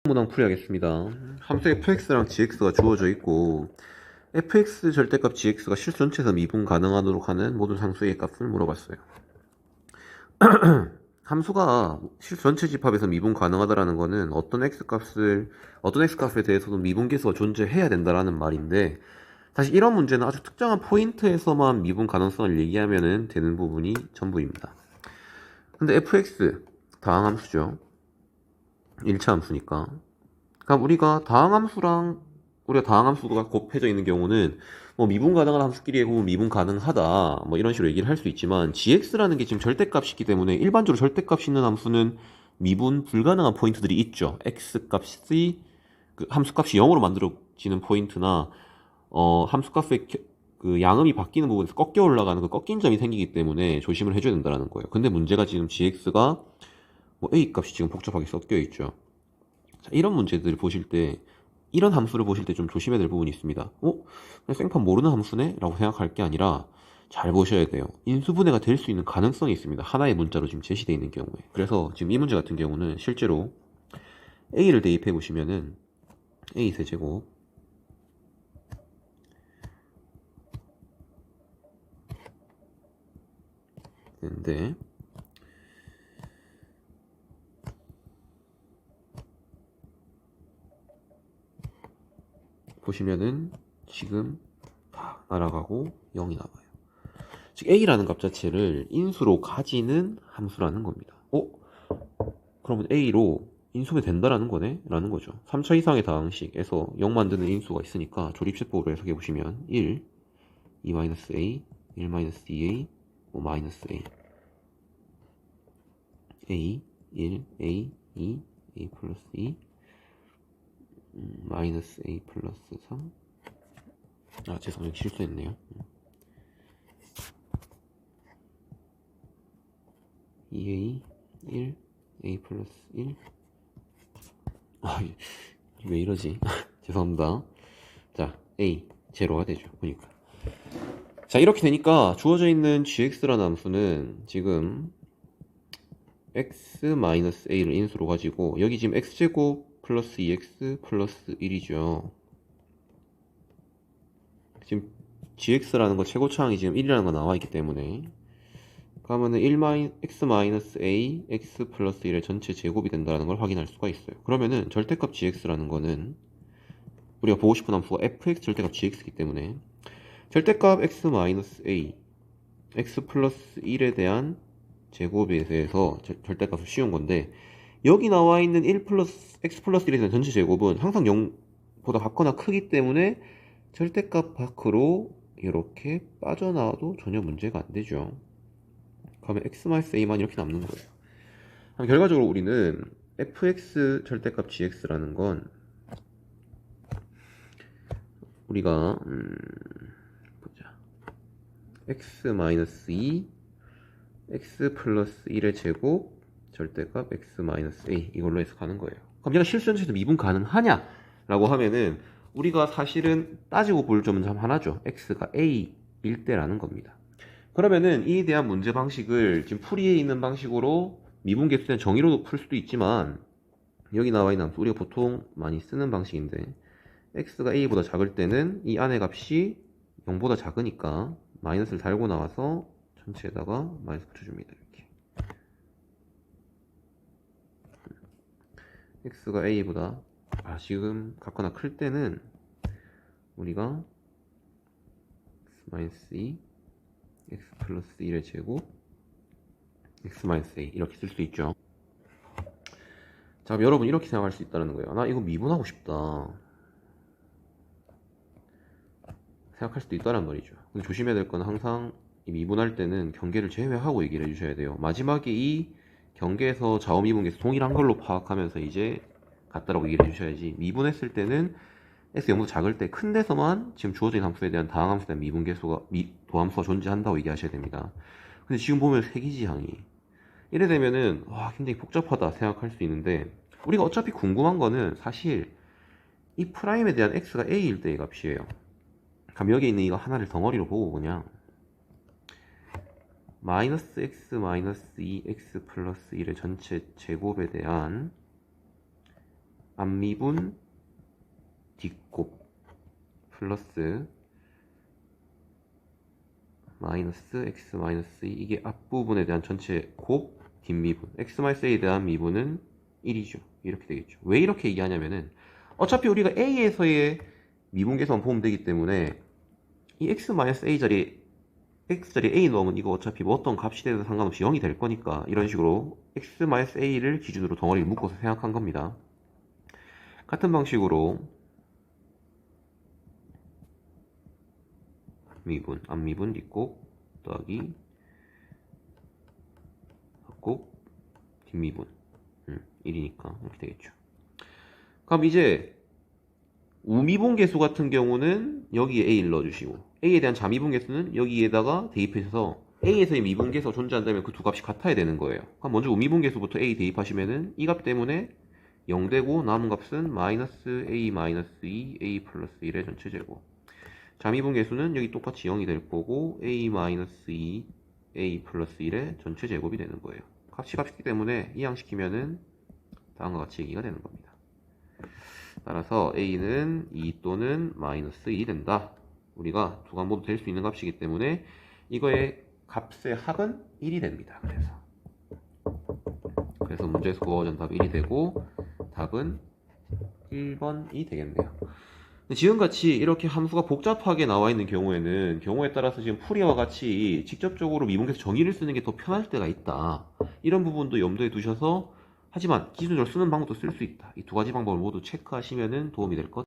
문항 풀이하겠습니다. 함수 fx랑 gx가 주어져 있고 fx 절대값 gx가 실수 전체에서 미분 가능하도록 하는 모든 상수의 값을 물어봤어요. 함수가 실수 전체 집합에서 미분 가능하다라는 거는 어떤 x값에 대해서도 미분계수가 존재해야 된다라는 말인데, 사실 이런 문제는 아주 특정한 포인트에서만 미분 가능성을 얘기하면 되는 부분이 전부입니다. 근데 fx 다항함수죠. 1차 함수니까. 그러니까 우리가 다항함수가 곱해져 있는 경우는 뭐 미분 가능한 함수끼리의 곱은 미분 가능하다 뭐 이런 식으로 얘기를 할 수 있지만, gx라는 게 지금 절대값이기 때문에 일반적으로 절대값이 있는 함수는 미분 불가능한 포인트들이 있죠. x값이 함수값이 0으로 만들어지는 포인트나 함수값의 그 양음이 바뀌는 부분에서 꺾여 올라가는 그 꺾인 점이 생기기 때문에 조심을 해줘야 된다는 거예요. 근데 문제가 지금 gx가 뭐 a 값이 지금 복잡하게 섞여 있죠. 자, 이런 함수를 보실 때 좀 조심해야 될 부분이 있습니다. 그냥 생판 모르는 함수네? 라고 생각할 게 아니라 잘 보셔야 돼요. 인수분해가 될 수 있는 가능성이 있습니다. 하나의 문자로 지금 제시되어 있는 경우에. 그래서 지금 이 문제 같은 경우는 실제로 a를 대입해 보시면은 a 세제곱 되는데, 보시면은 지금 다 날아가고 0이 나와요. 즉 a라는 값 자체를 인수로 가지는 함수라는 겁니다. 그러면 a로 인수가 된다라는 거네? 라는 거죠. 3차 이상의 다항식에서 0 만드는 인수가 있으니까 조립세법으로 해석해 보시면 1, 2-a, 1-2a, 5-a, a, 1, a, 2, a 플러스 2, 마이너스 a 플러스 3. 죄송해요. 실수했네요. 2a, 1, a 플러스 1. 왜 이러지? 죄송합니다. 자, a, 제로가 되죠. 보니까. 자, 이렇게 되니까 주어져 있는 gx라는 함수는 지금 x-a를 인수로 가지고, 여기 지금 x제곱 플러스 2x 플러스 1이죠. 지금 gx라는 거 최고차항이 지금 1이라는 거 나와 있기 때문에, 그러면은 x-a x 플러스 1의 전체 제곱이 된다는 걸 확인할 수가 있어요. 그러면은 절대값 gx라는 거는 우리가 보고 싶은 함수가 fx 절대값 gx이기 때문에 절대값 x-a x 플러스 1에 대한 제곱에 대해서 절대값을 씌운 건데, 여기 나와 있는 1 플러스 x 플러스 1에 대한 전체 제곱은 항상 0보다 같거나 크기 때문에 절대값 밖으로 이렇게 빠져나와도 전혀 문제가 안 되죠. 그러면 x-a만 이렇게 남는 거예요. 결과적으로 우리는 fx 절대값 gx라는 건 우리가 보자. x-2 x 플러스 1의 제곱 절대값 x-a 이걸로 해서 가는 거예요. 그럼 얘가 실수전체에서 미분 가능하냐? 라고 하면은 우리가 사실은 따지고 볼 점은 참 하나죠. x가 a일 때라는 겁니다. 그러면은 이에 대한 문제 방식을 지금 풀이에 있는 방식으로 미분계수된 정의로 풀 수도 있지만, 여기 나와 있는 함수 우리가 보통 많이 쓰는 방식인데, x가 a보다 작을 때는 이 안의 값이 0보다 작으니까 마이너스를 달고 나와서 전체에다가 마이너스 붙여줍니다. 이렇게 x가 a보다 지금 같거나 클 때는 우리가 x-2 x 플러스 1의 제곱 x-a 이렇게 쓸 수 있죠. 자, 그럼 여러분 이렇게 생각할 수 있다는 거예요. 나 이거 미분하고 싶다 생각할 수도 있다는 말이죠. 근데 조심해야 될 건 항상 이 미분할 때는 경계를 제외하고 얘기를 해주셔야 돼요. 마지막에 이 경계에서 좌우미분계수 동일한 걸로 파악하면서 이제 같다라고 얘기를 해주셔야지, 미분했을 때는 x 0보다 작을 때 큰 데서만 지금 주어진 함수에 대한 다항함수에 대한 도함수가 존재한다고 얘기하셔야 됩니다. 근데 지금 보면 색이지항이 이래 되면은 굉장히 복잡하다 생각할 수 있는데, 우리가 어차피 궁금한 거는 사실 이 프라임에 대한 x가 a일 때의 값이에요. 그럼 여기 있는 이거 하나를 덩어리로 보고 그냥 마이너스 x 마이너스 2x 플러스 1의 전체 제곱에 대한 앞미분 뒷곱 플러스 마이너스 x 마이너스 2 이게 앞부분에 대한 전체 곱 뒷미분 x 마이너스 a에 대한 미분은 1이죠. 이렇게 되겠죠. 왜 이렇게 얘기하냐면은 어차피 우리가 a에서의 미분계수만 보면 되기 때문에 이 x 마이너스 a 자리에 x 자리에 a 넣으면 이거 어차피 뭐 어떤 값이 되든 상관없이 0이 될 거니까 이런 식으로 x 마이너스 a를 기준으로 덩어리를 묶어서 생각한 겁니다. 같은 방식으로 미분, 앞미분, 뒷곱 더하기 앞곱, 뒷미분 1이니까 이렇게 되겠죠. 그럼 이제 우미분계수 같은 경우는 여기에 a를 넣어주시고 a에 대한 자미분계수는 여기에다가 대입하셔서 a에서의 미분계수가 존재한다면 그 두 값이 같아야 되는 거예요. 그럼 먼저 우미분계수부터 a 대입하시면은 이 값 때문에 0 되고 남은 값은 마이너스 a 마이너스 2 a 플러스 1의 전체 제곱. 자미분계수는 여기 똑같이 0이 될 거고 a 마이너스 2 a 플러스 1의 전체 제곱이 되는 거예요. 값이 같기 때문에 이항시키면은 다음과 같이 얘기가 되는 겁니다. 따라서 a는 2 또는 마이너스 2 된다. 우리가 두 값 모두 될 수 있는 값이기 때문에 이거의 값의 합은 1이 됩니다. 그래서 문제에서 구하고자 답이 1이 되고 답은 1번이 되겠네요. 지금같이 이렇게 함수가 복잡하게 나와 있는 경우에는 경우에 따라서 지금 풀이와 같이 직접적으로 미분계수 정의를 쓰는 게 더 편할 때가 있다. 이런 부분도 염두에 두셔서 하지만 기준으로 쓰는 방법도 쓸 수 있다. 이 두 가지 방법을 모두 체크하시면 도움이 될 것